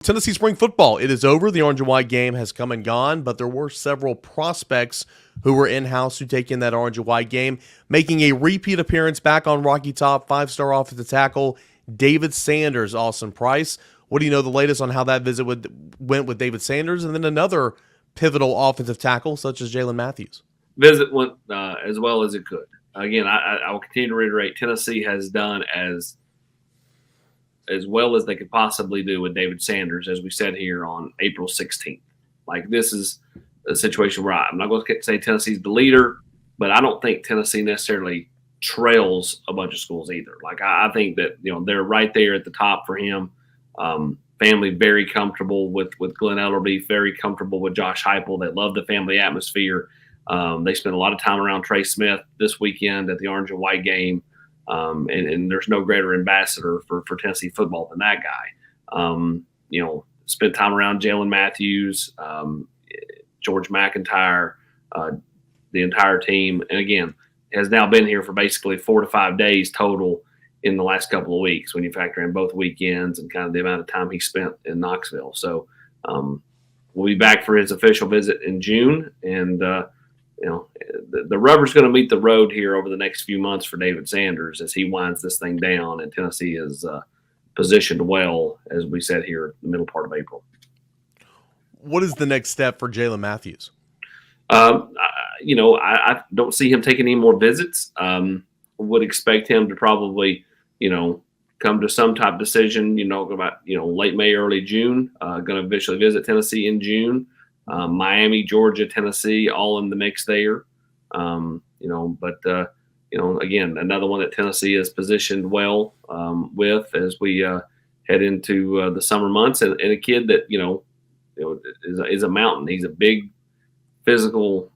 Tennessee spring football, it is over. The orange and white game has come and gone, but there were several prospects who were in-house who take in that orange and white game, making a repeat appearance back on Rocky Top, five-star offensive tackle David Sanders, Austin Price. What do you know the latest on how that visit went with David Sanders, and then another pivotal offensive tackle such as Jalen Matthews? Visit went as well as it could. Again, I will continue to reiterate, Tennessee has done as well as they could possibly do with David Sanders, as we said here on April 16th. Like, this is a situation where I'm not going to say Tennessee's the leader, but I don't think Tennessee necessarily trails a bunch of schools either. Like, I think that, they're right there at the top for him. Family very comfortable with Glenn Ellerbe, very comfortable with Josh Heupel. They love the family atmosphere. They spent a lot of time around Trey Smith this weekend at the orange and white game. And there's no greater ambassador for Tennessee football than that guy. Spent time around Jalen Matthews, George McIntyre, the entire team. And again, has now been here for basically 4 to 5 days total in the last couple of weeks when you factor in both weekends and kind of the amount of time he spent in Knoxville. So we'll be back for his official visit in June. And, the rubber's going to meet the road here over the next few months for David Sanders as he winds this thing down, and Tennessee is positioned well, as we said here, in the middle part of April. What is the next step for Jalen Matthews? I don't see him taking any more visits. Would expect him to probably, come to some type of decision, about, late May, early June. Going to officially visit Tennessee in June. Miami, Georgia, Tennessee, all in the mix there. Again, another one that Tennessee is positioned well with as we head into the summer months, and a kid that is a mountain. He's a big, physical,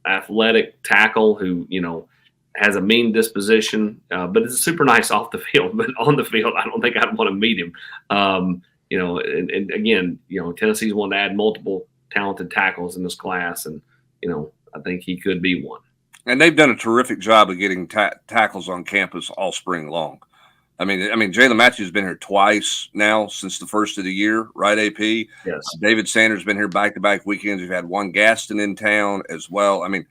athletic tackle who has a mean disposition, but is super nice off the field. But on the field, I don't think I'd want to meet him. And again, Tennessee's wanting to add multiple talented tackles in this class, and I think he could be one. And they've done a terrific job of getting tackles on campus all spring long. I mean, Jalen Matthews has been here twice now since the first of the year, right, AP? Yes. David Sanders has been here back-to-back weekends. We've had one Gaston in town as well. I mean,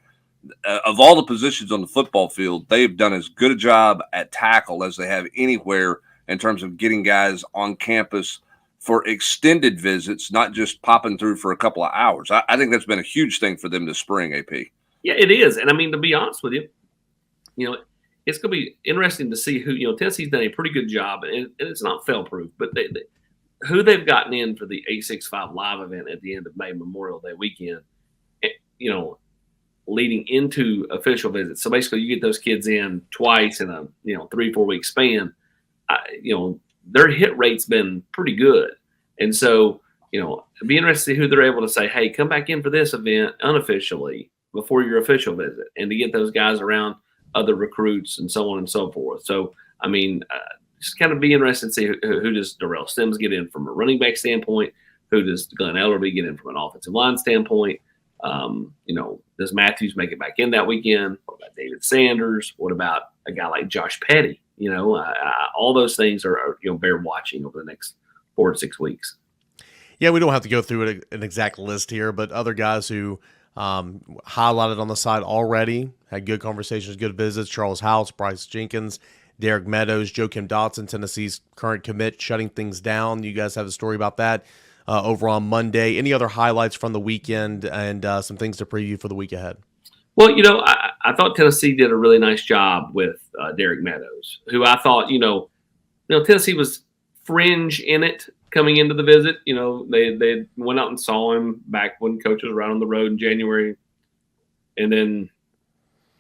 of all the positions on the football field, they've done as good a job at tackle as they have anywhere in terms of getting guys on campus for extended visits, not just popping through for a couple of hours. I think that's been a huge thing for them this spring, AP. Yeah, it is. And I mean, to be honest with you, it's going to be interesting to see who, Tennessee's done a pretty good job, and it's not fail-proof, but who they've gotten in for the 865 live event at the end of May, Memorial Day weekend, leading into official visits. So basically you get those kids in twice in a, 3-4 week span. Their hit rate's been pretty good. And so, it'd be interesting to see who they're able to say, hey, come back in for this event unofficially before your official visit, and to get those guys around other recruits and so on and so forth. So, I mean, just kind of be interested to see who does Darrell Sims get in from a running back standpoint, who does Glenn Ellerbe get in from an offensive line standpoint. Does Matthews make it back in that weekend? What about David Sanders? What about a guy like Josh Petty? All those things are bear watching over the next 4 to 6 weeks. Yeah, we don't have to go through an exact list here, but other guys who highlighted on the side already, had good conversations, good visits: Charles House, Bryce Jenkins, Derek Meadows, Joakim Dotson, Tennessee's current commit, shutting things down. You guys have a story about that over on Monday. Any other highlights from the weekend and some things to preview for the week ahead? Well, I thought Tennessee did a really nice job with Derek Meadows, who I thought, Tennessee was fringe in it coming into the visit. They went out and saw him back when coaches were out on the road in January. And then,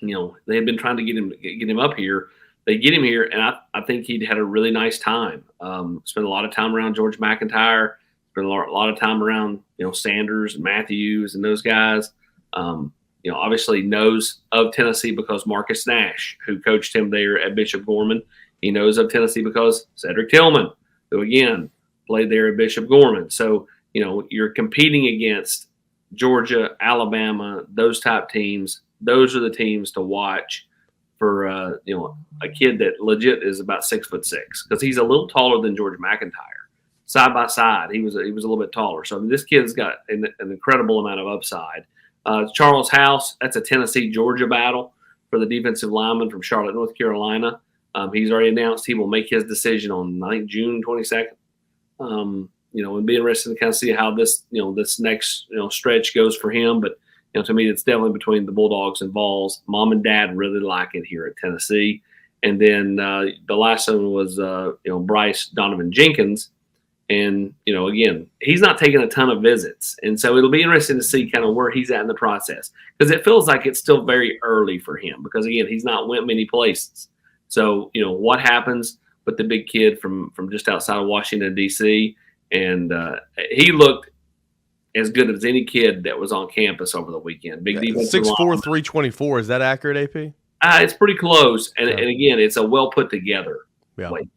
they had been trying to get him up here. They get him here, and I think he'd had a really nice time. Spent a lot of time around George McIntyre, spent a lot of time around, Sanders and Matthews and those guys. Obviously knows of Tennessee because Marcus Nash, who coached him there at Bishop Gorman. He knows of Tennessee because Cedric Tillman, who, again, played there at Bishop Gorman. So, you're competing against Georgia, Alabama, those type teams. Those are the teams to watch for, a kid that legit is about 6'6", because he's a little taller than George McIntyre. side by side. He was a little bit taller. So this kid's got an incredible amount of upside. Charles House, that's a Tennessee-Georgia battle for the defensive lineman from Charlotte, North Carolina. He's already announced he will make his decision on, I think, June 22nd. It'd be interesting to kind of see how this next, stretch goes for him. But, to me, it's definitely between the Bulldogs and Vols. Mom and Dad really like it here at Tennessee. And then the last one was, Bryce Donovan Jenkins. And, again, he's not taking a ton of visits. And so it'll be interesting to see kind of where he's at in the process, because it feels like it's still very early for him because, again, he's not went many places. So, what happens with the big kid from just outside of Washington, D.C., and he looked as good as any kid that was on campus over the weekend. Big defense. 6'4", 324. Is that accurate, AP? It's pretty close. And again, it's a well put together weight.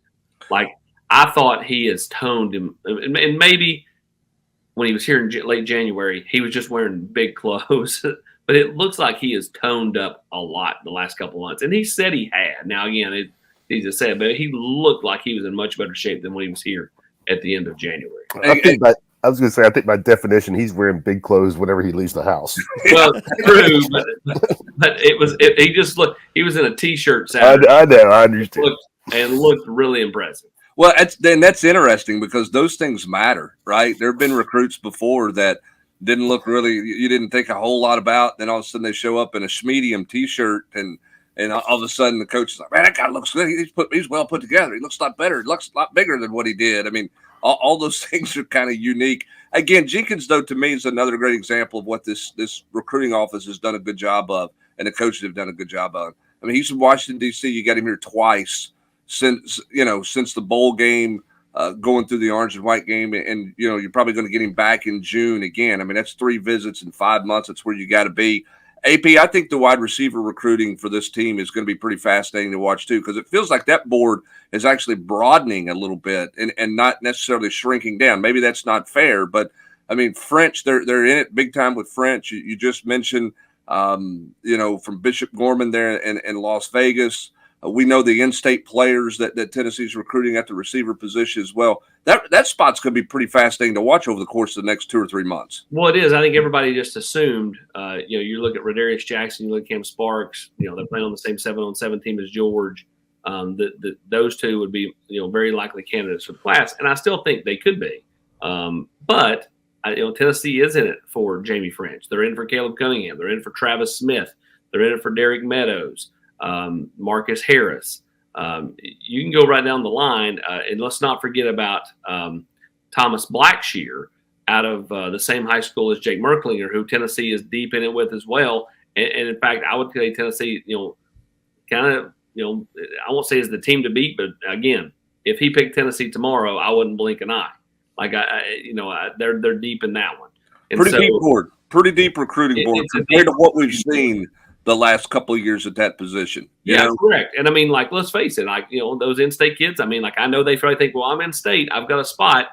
Like, I thought he has toned him. And maybe when he was here in late January, he was just wearing big clothes. But it looks like he has toned up a lot the last couple of months. And he said he had. Now, again, he just said, but he looked like he was in much better shape than when he was here at the end of January. I think by definition, he's wearing big clothes whenever he leaves the house. Well, true, but he just looked. He was in a T-shirt Saturday. I know. I understand. Looked really impressive. Well, that's interesting because those things matter, right? There have been recruits before that didn't look really. You didn't think a whole lot about. Then all of a sudden they show up in a Schmedium T-shirt and all of a sudden the coach is like, man, that guy looks good. He's well put together. He looks a lot better. He looks a lot bigger than what he did. I mean, all those things are kind of unique. Again, Jenkins, though, to me is another great example of what this recruiting office has done a good job of, and the coaches have done a good job of. I mean, he's in Washington, D.C. You got him here twice since the bowl game, going through the orange and white game, and you're probably going to get him back in June again. I mean, that's 3 visits in 5 months. That's where you got to be. AP, I think the wide receiver recruiting for this team is going to be pretty fascinating to watch too, because it feels like that board is actually broadening a little bit and not necessarily shrinking down. Maybe that's not fair, but I mean, French, they're in it big time with French. You just mentioned, from Bishop Gorman there in Las Vegas. We know the in-state players that Tennessee's recruiting at the receiver position as well. That spot's going to be pretty fascinating to watch over the course of the next 2 or 3 months. Well, it is. I think everybody just assumed, you look at Rodarius Jackson, you look at Cam Sparks, they're playing on the same 7-on-7 team as George. Those two would be, very likely candidates for the class. And I still think they could be. But Tennessee is in it for Jamie French. They're in for Caleb Cunningham. They're in for Travis Smith. They're in it for Derek Meadows. Marcus Harris. You can go right down the line, and let's not forget about Thomas Blackshear out of the same high school as Jake Merklinger, who Tennessee is deep in it with as well. And in fact, I would say Tennessee, I won't say is the team to beat, but again, if he picked Tennessee tomorrow, I wouldn't blink an eye. Like they're deep in that one. And pretty deep recruiting board compared to what we've seen the last couple of years at that position. Correct. And I mean, let's face it, those in-state kids, I know they probably think, well, I'm in state, I've got a spot.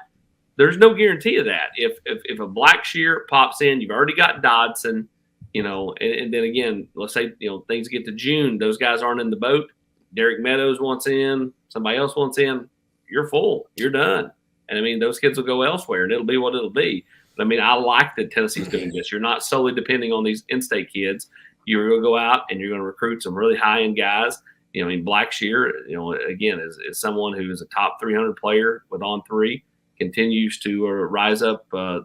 There's no guarantee of that. If a Blackshear pops in, you've already got Dodson, and then again, let's say, things get to June, those guys aren't in the boat. Derek Meadows wants in, somebody else wants in, you're full, you're done. And those kids will go elsewhere and it'll be what it'll be. But I like that Tennessee's doing this. You're not solely depending on these in-state kids. You're going to go out and you're going to recruit some really high-end guys. Blackshear, again, is someone who is a top 300 player with On3, continues to rise up the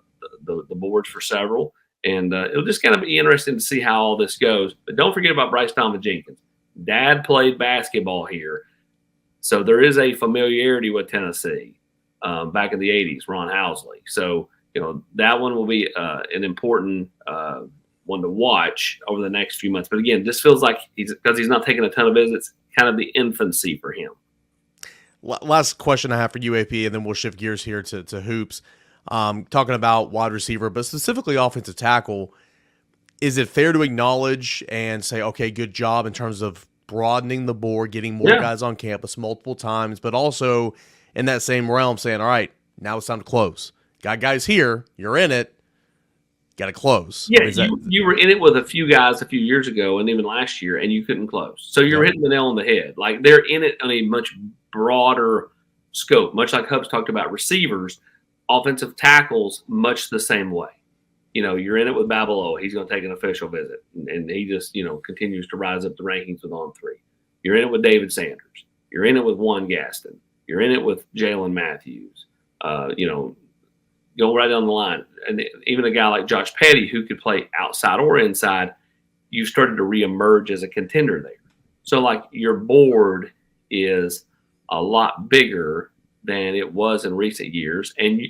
boards for several. And it'll just kind of be interesting to see how all this goes. But don't forget about Bryce Donovan Jenkins. Dad played basketball here. So there is a familiarity with Tennessee back in the 80s, Ron Housley. So, that one will be an important one to watch over the next few months. But again, this feels like because he's not taking a ton of visits, kind of the infancy for him. Last question I have for you, AP, and then we'll shift gears here to hoops. Talking about wide receiver, but specifically offensive tackle, is it fair to acknowledge and say, okay, good job in terms of broadening the board, getting more guys on campus multiple times, but also in that same realm saying, all right, now it's time to close. Got guys here, you're in it, got to close. Yeah, you were in it with a few guys a few years ago and even last year, and you couldn't close. So you're hitting the nail on the head. Like, they're in it on a much broader scope, much like Hubs talked about receivers, offensive tackles, much the same way. You're in it with Babaloa. He's going to take an official visit, and he just, continues to rise up the rankings with On 3. You're in it with David Sanders. You're in it with Juan Gaston. You're in it with Jalen Matthews. Go right down the line. And even a guy like Josh Petty, who could play outside or inside, you started to reemerge as a contender there. So, like, your board is a lot bigger than it was in recent years. And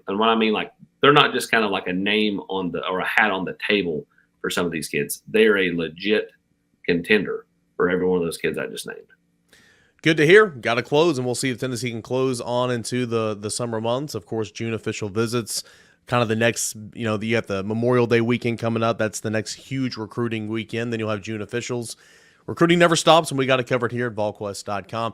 what I mean, like, they're not just kind of like a name or a hat on the table for some of these kids. They're a legit contender for every one of those kids I just named. Good to hear. Got to close, and we'll see if Tennessee can close on into the summer months. Of course, June official visits, kind of the next, you got the Memorial Day weekend coming up. That's the next huge recruiting weekend. Then you'll have June officials. Recruiting never stops, and we got it covered here at Volquest.com.